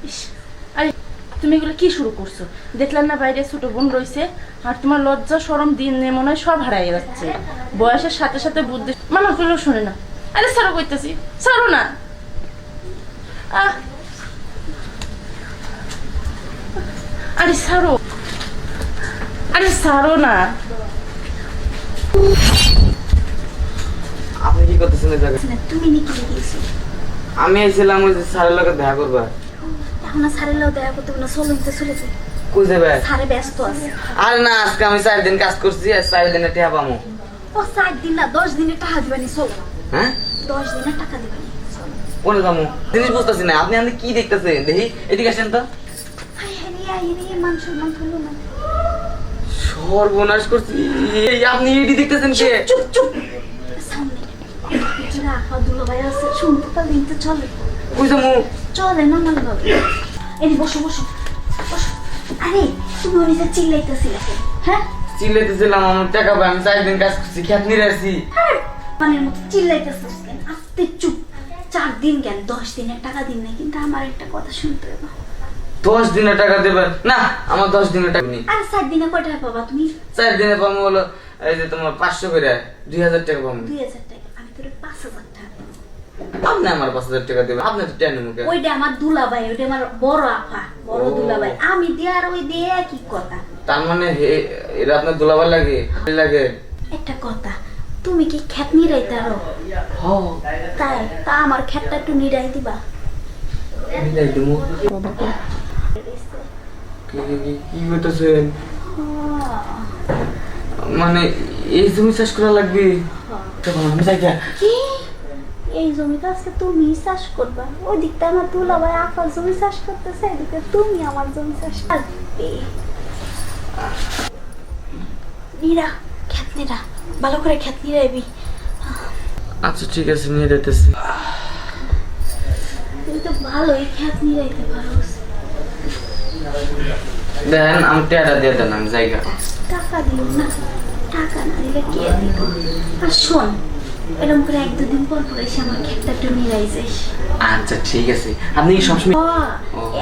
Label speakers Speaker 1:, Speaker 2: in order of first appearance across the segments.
Speaker 1: ইস, আরে তুমি এগুলো কি শুরু করছো? দেখলাম না বাইরে ছোট বোন রয়েছে, আর তোমার লজ্জা শরম দিন নিয়ে মনে হয় সব হারাই যাচ্ছে। বয়সের সাথে সাথে বুদ্ধি মানা করলেও শোনে না। আরে ছাড়ো কইতেছি, ছাড়ো না। আহ, আরে ছাড়ো, আরে ছাড়ো না।
Speaker 2: আপনি কি করতেছেন এই জায়গায়?
Speaker 3: না, তুমি নাকি গিয়েছো?
Speaker 2: আমি আইছিলাম ওই যে স্যারের লগে দেখা করবা।
Speaker 3: এখন আর স্যারের লোক দেখা করতে না, চলো তো চলে যাই।
Speaker 2: কই যাবে?
Speaker 3: স্যারে ব্যস্ত আছে।
Speaker 2: আরে না, আজকে আমি 4 দিন কাজ করছি আর 4 দিনে টাকা পামু।
Speaker 3: ও 4 দিন না 10 দিনের টাকা দিবানি, চলো।
Speaker 2: হ্যাঁ?
Speaker 3: 10 দিনের টাকা দিবানি, চলো।
Speaker 2: কোনে যামু? জিনিস বুঝতাছি না। আপনি আপনি কি দেখতেছেন? দেখি এদিকে আসেন তো।
Speaker 3: হাই হাই রে, আই রে, মান সম্মান হলো না।
Speaker 2: সর্বনাশ করছি। এই আপনি এডি দেখতেছেন কে?
Speaker 3: চুপ চুপ, সামনে যারা আফা দুলো ভাই আছে, শুনতে পারলে তো চলে।
Speaker 2: কই যামু?
Speaker 3: চলে না মানে ভাবে। এই বসো বসো বসো। আরে তুমি ওই যে চিল্লাইতেছিলে কেন? হ্যাঁ,
Speaker 2: চিল্লাইতেছিলাম আমার টাকা পাই। আমি 4 দিন কাজ করছি, খেত নিয়ে আসছি।
Speaker 3: মানে মতো চিল্লাইতেছিস কেন? আস্তে চুপ। 4 দিন কেন, 10 দিনের টাকা দিন না, কিন্তু আমার একটা কথা শুনতে হবে।
Speaker 2: 10 দিনের টাকা দেবেন না? আমার 10 দিনের টাকা নেই।
Speaker 3: আর 4 দিনে কয় টাকা পাবা তুমি?
Speaker 2: 4 দিনে পাবো হলো এই যে তোমার 500 করে 2000 টাকা পাবো।
Speaker 3: 2000 টাকা, আমি তোর 5000 টাকা দেব।
Speaker 2: আপনি আমার 5000 টাকা দেবেন। আপনি তো টেনে মুখে।
Speaker 3: ওইটা আমার দুলাভাই, ওইটা আমার বড় আপা, বড়
Speaker 2: ও।
Speaker 3: দুলাভাই। আমি দিয়ে আর ওই দিয়ে কি কথা?
Speaker 2: তার মানে এটা আপনার দুলাভাই লাগে লাগে?
Speaker 3: একটা কথা, তুমি কি খেত নিরাইতে আরো?
Speaker 2: হ্যাঁ,
Speaker 3: তাই তা আমার খেতটা একটু নিরাই দিবা।
Speaker 2: মিলাই দিমু। কি বলতেছেন? মানে এই জমি চাষ করা লাগবে? তখন আমি যাই গা।
Speaker 3: কি এই জমিটা আজকে তুমি চাষ করবা? ওই দিকটা আমার দুলাভাই আপা জমি চাষ করতেছে, এদিকে তুমি আমার জমি চাষ করবে। নিরা, খেত নিরা, ভালো করে খেত নিরাইবি।
Speaker 2: আচ্ছা ঠিক আছে, নিয়ে যেতেছি।
Speaker 3: তুমি তো ভালোই খেত নিরাইতে পারো।
Speaker 2: দেখেন আমি টাকা দিয়ে দেন, আমি যাই গা।
Speaker 3: টাকা দিও না, টাকা না দিলে কে দিব? আর শোন, এরকম করে 1-2 দিন পর পর এসে আমার খেতটা একটু নিরাই যাইস।
Speaker 2: আচ্ছা ঠিক আছে। আপনি কি সবসময়?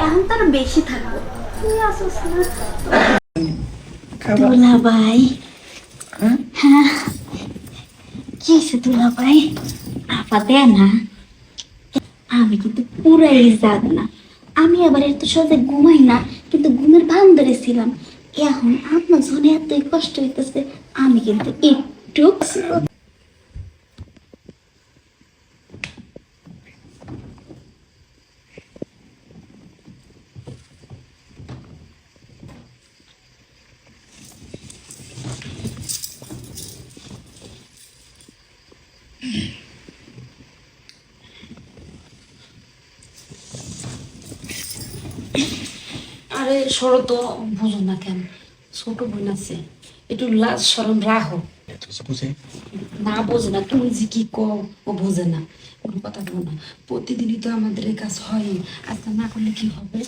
Speaker 3: এখন তো আর বেশি থাকবো, তুই আসিস না। দুলাভাই, হ্যাঁ কি হয়েছে দুলাভাই? আপা দে না, আমি কিন্তু পুরাই জাগ না। আমি আবার এত সহজে ঘুমাই না, কিন্তু ঘুমের ভান ধরেছিলাম। এখন আপনার জন্য এতই কষ্ট হইতেছে, আমি কিন্তু একটু
Speaker 4: আরে সরো তো, বুঝো না কেন? ছোট বোন আছে, একটু লাজ শরম রাখো।
Speaker 5: বুঝে
Speaker 4: না বোঝে না, তুমি যে কি কও ও বোঝে না। কোনো কথা বলো না, প্রতিদিনই তো আমাদের এই কাজ হয়, আজকে না করলে কি হবে?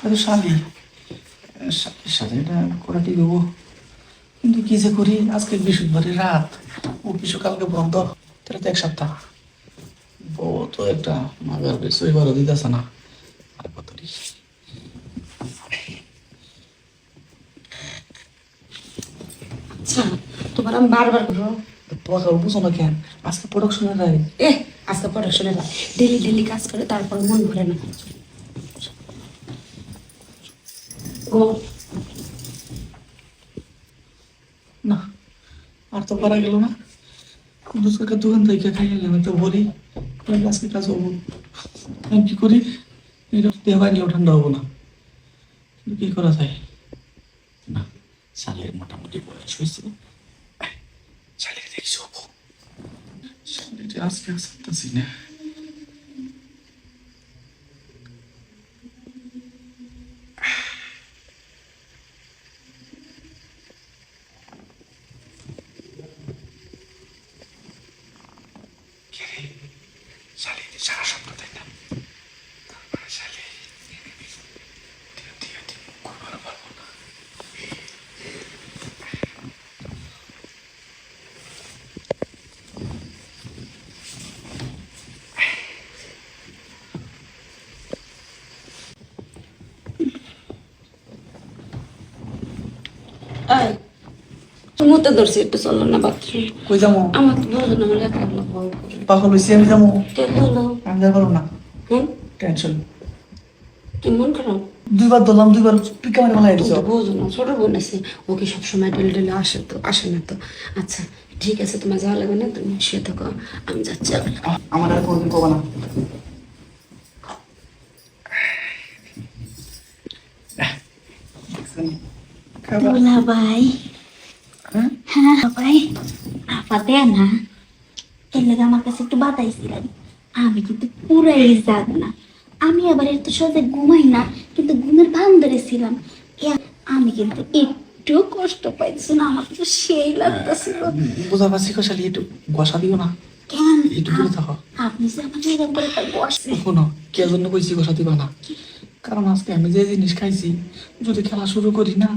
Speaker 5: শুধু স্বামী স্বামীর সাথে এটা করাটি দেবো, কিন্তু কি যে করি। আজকে বৃহস্পতিবারের রাত, অফিসও কালকে বন্ধ, তাহলে তো 1 সপ্তাহ। বউ তো একটা মাগার বেশি বারো দিতেছে না। আর কত
Speaker 4: আচ্ছা, তোমার আমি বারবার করবো।
Speaker 5: তোমাকে বুঝো না কেন? আজকে প্রোডাকশনের রায়।
Speaker 4: এ আজকে পড়াশোনা ডেলি ডেলি কাজ করে, তারপর মন ভরে না। ও
Speaker 5: না, আর তো পারা গেল না। কুন্দুস কাকার দোকান থেকে খাই এলাম, তো বলি আজকে কাজ হবো। আমি কি করি? এটা দেওয়া নিয়েও ঠান্ডা হবো না, কিন্তু কি করা যায়? না, শালের মোটামুটি বয়স হয়েছে, শালের দেখছি হবো। শালের আজকে আসতেছি না।
Speaker 4: এই মুতে ধরছি একটু চলো না বাথরুম
Speaker 5: কই যাবো?
Speaker 4: আমার তো বোঝো না আমার একা একা ভয় করে
Speaker 5: পাগল হইছি আমি যাবো?
Speaker 4: কে বলো
Speaker 5: আমি যাবো না,
Speaker 4: হ্যাঁ
Speaker 5: টেনশন।
Speaker 4: তুই মন খারাপ
Speaker 5: দুইবার ধরলাম, দুইবার পিকা মারি মালাই
Speaker 4: তুমি
Speaker 5: দিছ।
Speaker 4: তো বোঝো না ছোট বোন আছে ওকে সবসময় ডেলে ডেলে আসে না তো আচ্ছা ঠিক আছে তোমার যাওয়া লাগবে না তুমি শুয়ে থাকো আমি যাচ্ছি আবার।
Speaker 5: আমার আর কোনদিন কবা না।
Speaker 3: দুলা ভাই হ্যাঁ ভাই আপা দেয় না এলে আমার কাছে একটু বাতাইছিলেন আমি কিন্তু পুরাই জাগ না আমি আবার এত সহজে ঘুমাই না কিন্তু ঘুমের ভান ধরেছিলাম আমি কিন্তু একটু কষ্ট পাইছি না আমার তো সেই লাগতেছিল
Speaker 5: বুঝা পারছি কষালি একটু বসা দিও না,
Speaker 3: কেন
Speaker 5: একটু দূরে থাকো।
Speaker 3: আপনি যে আমার এরকম করে একটা বসে
Speaker 5: শোনো, কে জন্য কইছি বসা দিবা না, কারণ আজকে আমি যে জিনিস খাইছি যদি খেলা শুরু করি না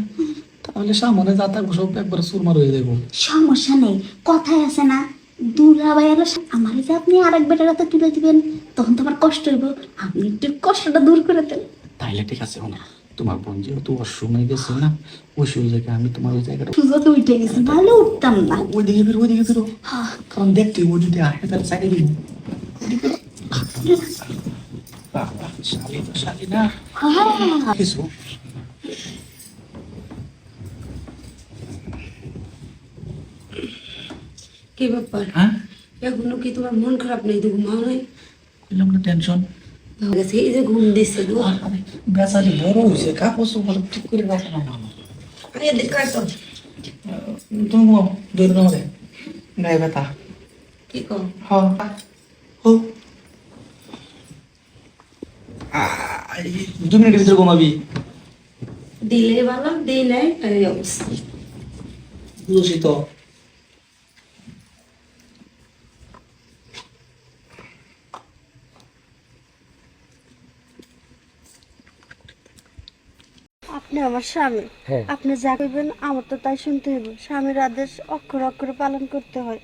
Speaker 5: তাহলে সামনে যা থাকবো সব একবার চুরমার হয়ে যাবো।
Speaker 3: সমস্যা নেই কথাই আছে না দুলা ভাই এলো আমার যে আপনি আরেক বেটার হাতে তুলে দিবেন তখন তো আমার কষ্ট হইব আপনি একটু কষ্টটা দূর করে দেন
Speaker 5: তাইলে ঠিক আছে, শোনো তোমার বোন যেহেতু অসময় গেছে না, ওই জায়গায় আমি তোমার ওই জায়গাটা
Speaker 3: সুযোগ উঠে গেছি ভালো উঠতাম না
Speaker 5: ওই দিকে বেরো, কারণ দেখতে ও যদি আহে তাহলে চাইলে দিব। বাবা শালি তো শালি না
Speaker 3: হ্যাঁ
Speaker 5: কিছু।
Speaker 4: কি ব্যাপার
Speaker 5: হ্যাঁ
Speaker 4: এখনো কি তোমার মন খারাপ নেই তো ঘুমাও নাই
Speaker 5: বললাম না টেনশন।
Speaker 4: হয়ে গেছে এই যে ঘুম দিচ্ছে গো
Speaker 5: বেচারি বড় হয়েছে, কাপড় চোপড় ঠিক করে রাখে না আমার।
Speaker 4: আরে দেখো তো
Speaker 5: তুমি ঘুমাও, দৌড় না মারে গায়ে ব্যথা।
Speaker 4: কি কও
Speaker 5: হ্যাঁ ও 2 মিনিটের ভিতরে ঘুমাবি।
Speaker 4: দিলে ভালো দিই নাই এই অবস্থা
Speaker 5: বুঝছি তো।
Speaker 6: আপনি আমার স্বামী আপনি যা করবেন আমার তো তাই শুনতে হইব স্বামীর আদেশ অক্ষর অক্ষরে পালন করতে হয়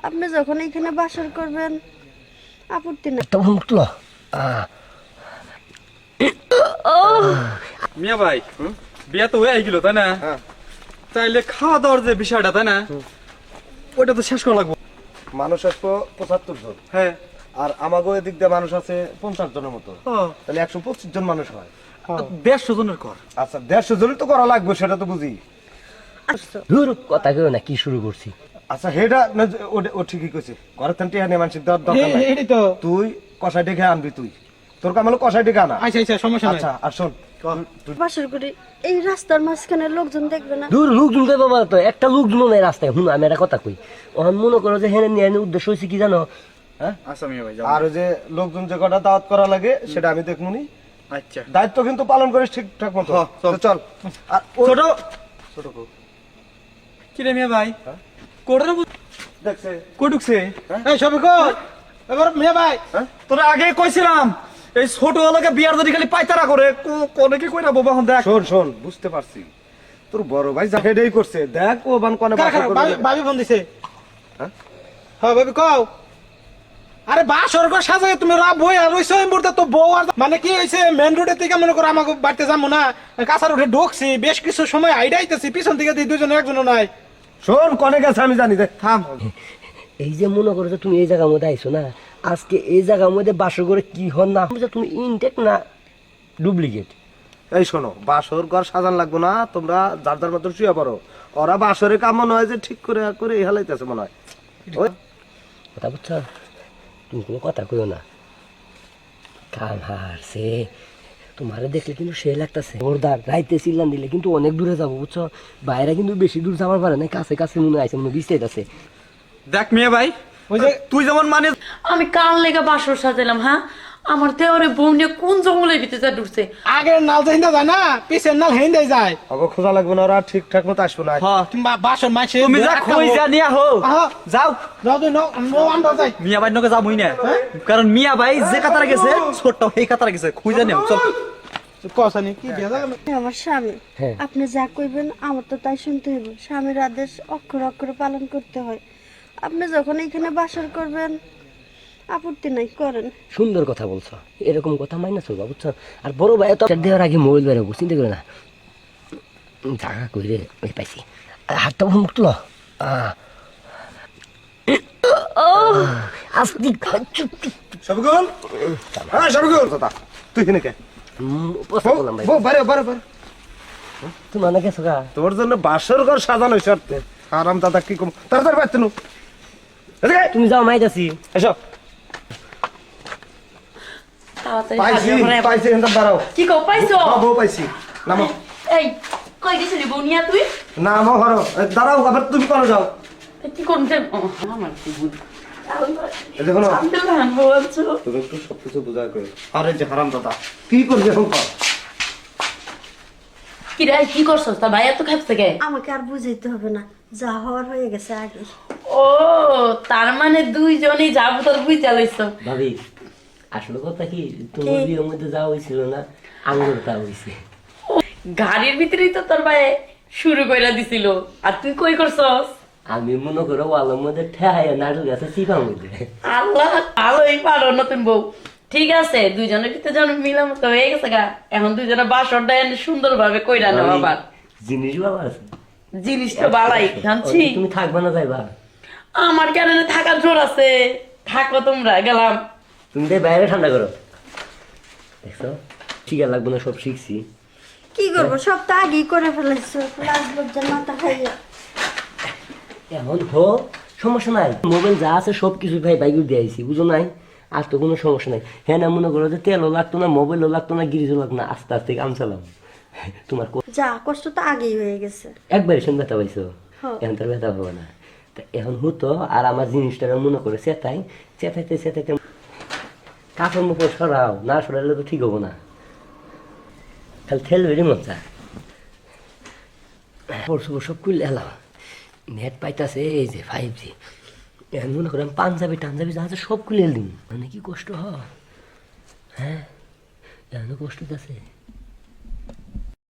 Speaker 6: আপনি যখন এখানে বাসর করবেন আপত্তি না
Speaker 7: মিয়া ভাই বিয়া তো হয়ে গেল তাই না? তাইলে খাওয়া দাওয়ার যে বিষয়টা তাই না ওইটা তো শেষ করা লাগবে।
Speaker 8: মানুষ আসবো 75 জন,
Speaker 7: হ্যাঁ
Speaker 8: আর আমাগো এদিক দিয়ে মানুষ আছে 50 জনের মতো, তাহলে 125 জন মানুষ হয়।
Speaker 7: 150 জনের ঘর।
Speaker 8: আচ্ছা 150 জনের তো করা লাগবে, সেটা তো বুঝি।
Speaker 9: ধুর কথা কেউ না কি শুরু করছি
Speaker 8: আচ্ছা হেটা ও ঠিকই কইছে, ঘরের থেকে টিয়া নিয়ে মানুষের দেওয়ার দরকার নাই। তুই কষাই ডেকে আনবি, তুই তোর কাম হলো কষাই ডেকে আনা। আচ্ছা আর শোন,
Speaker 6: বাসর করি এই রাস্তার মাঝখানে লোকজন দেখবে না
Speaker 9: দূর লোকজন কই বাবা তো একটা লোকজন নাই রাস্তায় হুন আমি একটা কথা কই ওখান মনে করো যে হেনে নিয়ে উদ্দেশ্য হয়েছে কি জানো
Speaker 8: হ্যাঁ?
Speaker 7: আচ্ছা মিয়া ভাই
Speaker 8: আর ওই যে লোকজন যে কটা দাওয়াত করা লাগে সেটা আমি দেখমুনি।
Speaker 7: আচ্ছা
Speaker 8: দায়িত্ব কিন্তু পালন করিস ঠিকঠাক মতো।
Speaker 7: চল।
Speaker 8: তো চল। আর
Speaker 7: ছোট
Speaker 8: ছোট কো
Speaker 7: কি রে মিয়া ভাই কোড়ে
Speaker 8: দেখছে
Speaker 7: কই ঢুকছে? এই সবে কর এবার মিয়া ভাই তোরা আগে কইছিলাম এই ছোট ওলাকে বিয়ার যদি খালি পাইতারা করে কোনে কি কইরা বাবা হন দেখ।
Speaker 8: শোন শোন, বুঝতে পারছি তোর বড় ভাই যা হেডেই করছে, দেখ ও বান কোনে বাসা করবে।
Speaker 7: ভাবি ফোন দিছে।
Speaker 8: হ্যাঁ?
Speaker 7: হ্যাঁ ভাবি কও। আরে বাসর ঘর সাজায় তুমি রাব বই আর রইছো এই মুহূর্তে তো বউ আর মানে কি হইছে মেন রোডের থেকে মনে করো আমাকে বাড়তে যাবো না কাঁচা রোডে ঢুকছি বেশ কিছু সময় আইডাইতেছি পিছন থেকে দুইজন একজনও নাই।
Speaker 8: শোন কোনে গেছে আমি জানি, দেখ
Speaker 7: থাম
Speaker 9: এই যে মনে করো যে তুমি এই জায়গার মধ্যে আইছো না আজকে এই জায়গার মধ্যে বাসর করে কি হন না যে তুমি ইনটেক না ডুপ্লিকেট।
Speaker 8: এই শোনো, বাসর ঘর সাজান লাগবো না, তোমরা যার যার মতো শুয়ে পড়ো। ওরা বাসরে কাম মনে হয় যে ঠিক করে করে হালাইতেছে মনে হয়। ওই
Speaker 9: কথা বুঝছো তুমি কোনো কথা কইও না কাম হারছে তোমারে দেখলে কিন্তু সে লাগতেছে ওরদার রাইতে চিল্লান দিলে কিন্তু অনেক দূরে যাবো বুঝছো বাইরে কিন্তু বেশি দূর যাবার পারে না কাছে কাছে মনে আছে মনে বিস্তারিত আছে।
Speaker 7: দেখ মিয়া ভাই ওই যে তুই যেমন মানে
Speaker 1: আমি কার লেগে বাসর সাজাইলাম হ্যাঁ আমার দেওয়ারে বউ নিয়ে কোন জঙ্গলের ভিতরে যা ঢুকছে
Speaker 7: আগের নাল হিন্দা যায় না পিছের নাল হিন্দা যায়।
Speaker 8: ওকে খোঁজা লাগবে না, ওরা ঠিকঠাক মতো আসবো না।
Speaker 7: তুমি বাসন মাইছে তুমি যা কই যা নিয়া হো যাও
Speaker 4: যাও তুই নো আমরা যাই
Speaker 7: মিয়া ভাই নকে যাবই না কারণ মিয়া ভাই যে কাতারে গেছে ছোটটা সেই কাতারে গেছে খুঁজে নিও চল।
Speaker 4: কসানি কি দিয়া
Speaker 6: আপনি আমার স্বামী আপনি যা করবেন আমার তো তাই শুনতে হইব স্বামীর আদেশ অক্ষর অক্ষরে পালন করতে হয় আপনি যখন এখানে বাসর করবেন আপত্তি নাই করেন।
Speaker 9: সুন্দর কথা বলছো এরকম কথা মাইনা চলবা বুঝছো আর বড় ভাই তো দেওয়ার আগে মোবাইল বেরোবো চিন্তা করে না জাগা কইরে ওই পাইছি হাতটা মুখ তুলো আস্তি চুপ চুপ
Speaker 8: সবগুল হ্যাঁ সবগুল দাদা তুই কিনে কে
Speaker 9: বললাম ভাই
Speaker 8: বারে বারে বারে
Speaker 9: তুমি অনেক গেছো গা
Speaker 8: তোর জন্য বাসর ঘর সাজানো হয়েছে আরাম দাদা কি কম তাড়াতাড়ি পাচ্ছ নু
Speaker 9: তুমি যাও মাই যাচ্ছি
Speaker 8: এসো
Speaker 1: তাড়াতাড়ি
Speaker 8: পাইছি
Speaker 1: হাজিরা করে-
Speaker 8: পাইছি এখানটা দাঁড়াও
Speaker 1: কি কও পাইছো
Speaker 8: বউ পাইছি নামো
Speaker 1: এই কই গেছিলি বনিয়া তুই
Speaker 8: নামো হরো দাঁড়াও আবার তুমি কোনো যাও
Speaker 1: কি করতে আমার কি বুঝ
Speaker 8: দেখো না
Speaker 1: আমি ধান বলছো
Speaker 8: তুমি একটু সবকিছু বোঝা করে আরে যে হারাম দাদা কি করবি এখন কর
Speaker 1: কি রে কি করছস তা ভাই এত খাইছে কে
Speaker 6: আমাকে আর বুঝাইতে হবে না, যা হওয়ার হয়ে গেছে আগে।
Speaker 1: ও তার মানে দুইজনেই যাবো তোর বুঝ চালাইছো
Speaker 9: ভাবি আসলে কথা কি তোমার বিয়ের মধ্যে যাওয়া হয়েছিল না আঙুরটা হয়েছে
Speaker 1: গাড়ির ভিতরেই তো তোর ভাই শুরু কইরা দিছিল আর তুই কই করছস
Speaker 9: আমি মনে করো ওয়ালের মধ্যে ঠেহাইয়া নাড়ু গেছে চিপার মধ্যে
Speaker 1: আল্লাহ ভালোই পারো নতুন বউ ঠিক আছে দুইজনের ভিতরে যেন মিলামতো হয়ে গেছে গা এখন দুইজনে বাসরটা এনে সুন্দর ভাবে কইরা নাও আবার
Speaker 9: জিনিস বাবা আছে
Speaker 1: জিনিস তো বাড়াই জানছি
Speaker 9: তুমি থাকবা না যাইবা
Speaker 1: আমার কেন থাকার জোর আছে থাকো তোমরা গেলাম
Speaker 9: তুমি তাই বাইরে ঠান্ডা করো দেখছো ঠিক লাগবে না সব শিখছি
Speaker 6: কি করবো, সব তো আগেই করে ফেলেছো, লাজ লজ্জার মাথা খাইয়া।
Speaker 9: এখন হো সমস্যা নাই মোবাইল যা আছে সব কিছু ভাই বাইক দিয়ে আইছি বুঝো নাই আর তো কোনো সমস্যা নাই হ্যাঁ না মনে করো যে তেলও লাগতো না মোবাইলও লাগতো না গিরিজও লাগতো না আস্তে আস্তে কাম চালাম তোমার
Speaker 6: যা কষ্ট তো আগেই হয়ে গেছে।
Speaker 9: একবার এসে ব্যথা পাইছো
Speaker 6: হ্যাঁ।
Speaker 9: এখন তার ব্যথা হবে না তা এখন হতো আর আমার জিনিসটা মনে করে চেতাইতে কাপড় মুখে সরাও না সরাইলে তো ঠিক হবো না খালি ঠেলবেরি মজা পরশু সব খুললে এলাম নেট পাইতাছে এই যে 5G এখন মনে করেন পাঞ্জাবি টাঞ্জাবি যা আছে সব খুলে এলিম মানে কি কষ্ট হয় হ্যাঁ এখনো কষ্ট আছে